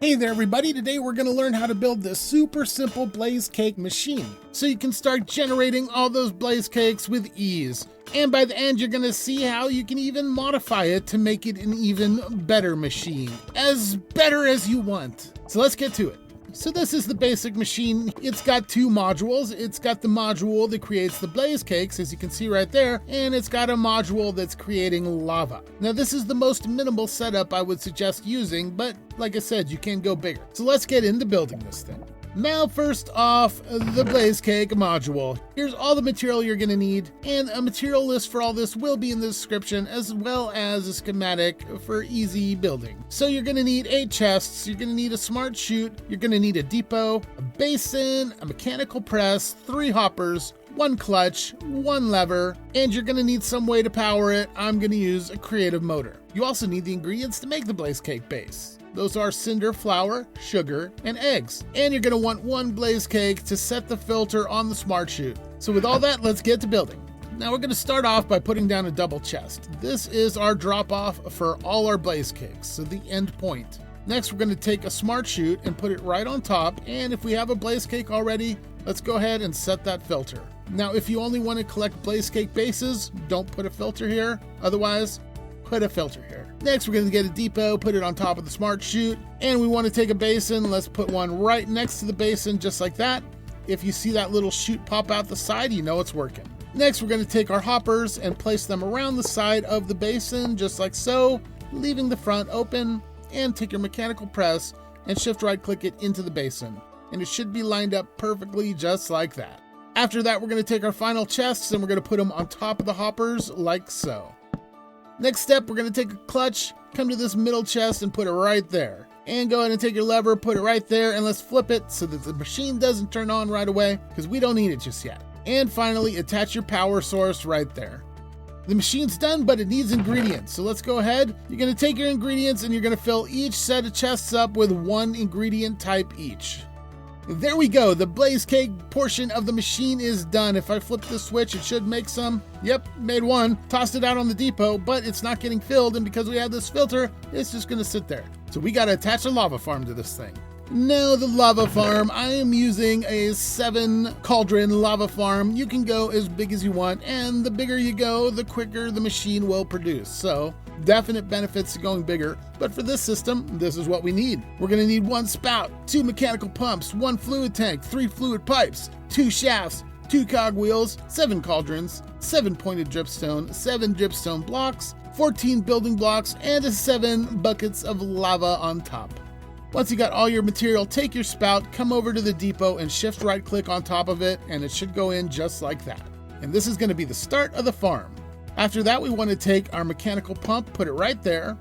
Hey there everybody, today we're going to learn how to build this super simple blaze cake machine so you can start generating all those blaze cakes with ease. And by the end you're going to see how you can even modify it to make it an even better machine. As better as you want. So let's get to it. So this is the basic machine. It's got two modules. It's got the module that creates the blaze cakes, as you can see right there, and it's got a module that's creating lava. Now this is the most minimal setup I would suggest using, but like I said, you can go bigger. So let's get into building this thing. Now first off, the blaze cake module. Here's all the material you're going to need, and a material list for all this will be in the description, as well as a schematic for easy building. So you're going to need 8 chests, you're going to need a smart chute, you're going to need a depot, a basin, a mechanical press, 3 hoppers, 1 clutch, 1 lever, and you're going to need some way to power it. I'm going to use a creative motor. You also need the ingredients to make the blaze cake base. Those are cinder, flour, sugar, and eggs. And you're going to want 1 blaze cake to set the filter on the smart chute. So with all that, let's get to building. Now we're going to start off by putting down a double chest. This is our drop off for all our blaze cakes, so the end point. Next, we're going to take a smart chute and put it right on top. And if we have a blaze cake already, let's go ahead and set that filter. Now, if you only want to collect blaze cake bases, don't put a filter here. Otherwise, put a filter here. Next, we're going to get a depot, put it on top of the smart chute, and we want to take a basin. Let's put one right next to the basin, just like that. If you see that little chute pop out the side, you know it's working. Next, we're going to take our hoppers and place them around the side of the basin, just like so, leaving the front open, and take your mechanical press and shift right click it into the basin. And it should be lined up perfectly just like that. After that, we're going to take our final chests and we're going to put them on top of the hoppers like so. Next step, we're going to take a clutch, come to this middle chest and put it right there. And go ahead and take your lever, put it right there, and let's flip it so that the machine doesn't turn on right away because we don't need it just yet. And finally, attach your power source right there. The machine's done, but it needs ingredients. So let's go ahead. You're going to take your ingredients and you're going to fill each set of chests up with 1 ingredient type each. There we go, the blaze cake portion of the machine is done. If I flip the switch, it should make some. Yep, made 1. Tossed it out on the depot, but it's not getting filled, and because we have this filter, it's just gonna sit there. So we gotta attach a lava farm to this thing. Now the lava farm, I am using a 7 cauldron lava farm. You can go as big as you want, and the bigger you go, the quicker the machine will produce. So definite benefits to going bigger, but for this system, this is what we need. We're going to need 1 spout, 2 mechanical pumps, 1 fluid tank, 3 fluid pipes, 2 shafts, 2 cogwheels, 7 cauldrons, 7 pointed dripstone, 7 dripstone blocks, 14 building blocks, and 7 buckets of lava on top. Once you got all your material, take your spout, come over to the depot and shift right click on top of it, and it should go in just like that. And this is going to be the start of the farm. After that, we want to take our mechanical pump, put it right there,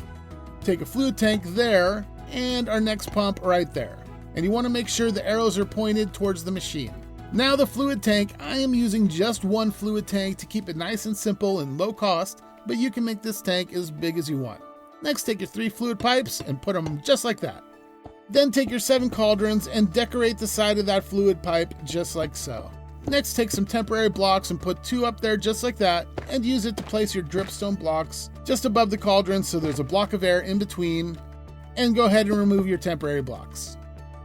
take a fluid tank there, and our next pump right there. And you want to make sure the arrows are pointed towards the machine. Now the fluid tank, I am using just 1 fluid tank to keep it nice and simple and low cost, but you can make this tank as big as you want. Next, take your 3 fluid pipes and put them just like that. Then take your 7 cauldrons and decorate the side of that fluid pipe just like so. Next, take some temporary blocks and put 2 up there just like that, and use it to place your dripstone blocks just above the cauldron so there's a block of air in between, and go ahead and remove your temporary blocks.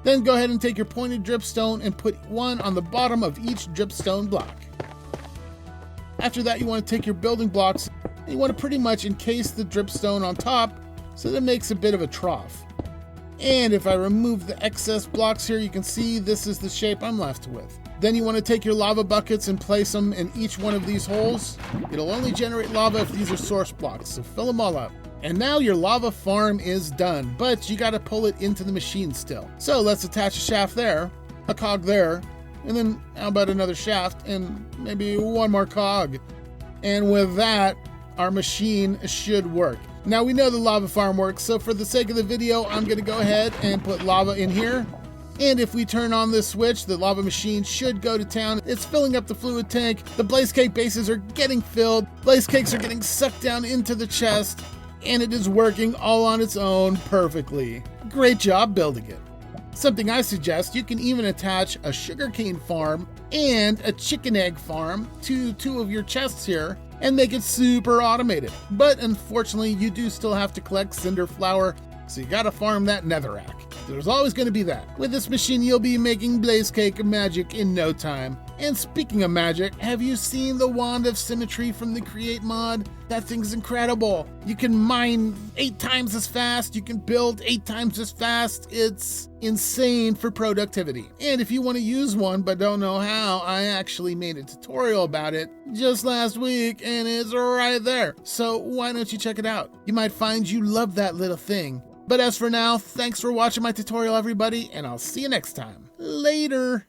Then go ahead and take your pointed dripstone and put 1 on the bottom of each dripstone block. After that, you want to take your building blocks and you want to pretty much encase the dripstone on top so that it makes a bit of a trough. And if I remove the excess blocks here, you can see this is the shape I'm left with. Then you want to take your lava buckets and place them in each one of these holes. It'll only generate lava if these are source blocks, so fill them all up. And now your lava farm is done, but you got to pull it into the machine still. So let's attach a shaft there, a cog there, and then how about another shaft and maybe 1 more cog. And with that, our machine should work. Now we know the lava farm works, so for the sake of the video, I'm going to go ahead and put lava in here. And if we turn on this switch, the lava machine should go to town. It's filling up the fluid tank. The blaze cake bases are getting filled. Blaze cakes are getting sucked down into the chest. And it is working all on its own perfectly. Great job building it. Something I suggest, you can even attach a sugarcane farm and a chicken egg farm to 2 of your chests here and make it super automated. But unfortunately, you do still have to collect cinder flour, so you gotta farm that netherrack. There's always going to be that. With this machine, you'll be making blaze cake magic in no time. And speaking of magic, have you seen the Wand of Symmetry from the Create mod? That thing's incredible. You can mine 8 times as fast, you can build 8 times as fast. It's insane for productivity. And if you want to use one but don't know how, I actually made a tutorial about it just last week and it's right there. So why don't you check it out? You might find you love that little thing. But as for now, thanks for watching my tutorial, everybody, and I'll see you next time. Later.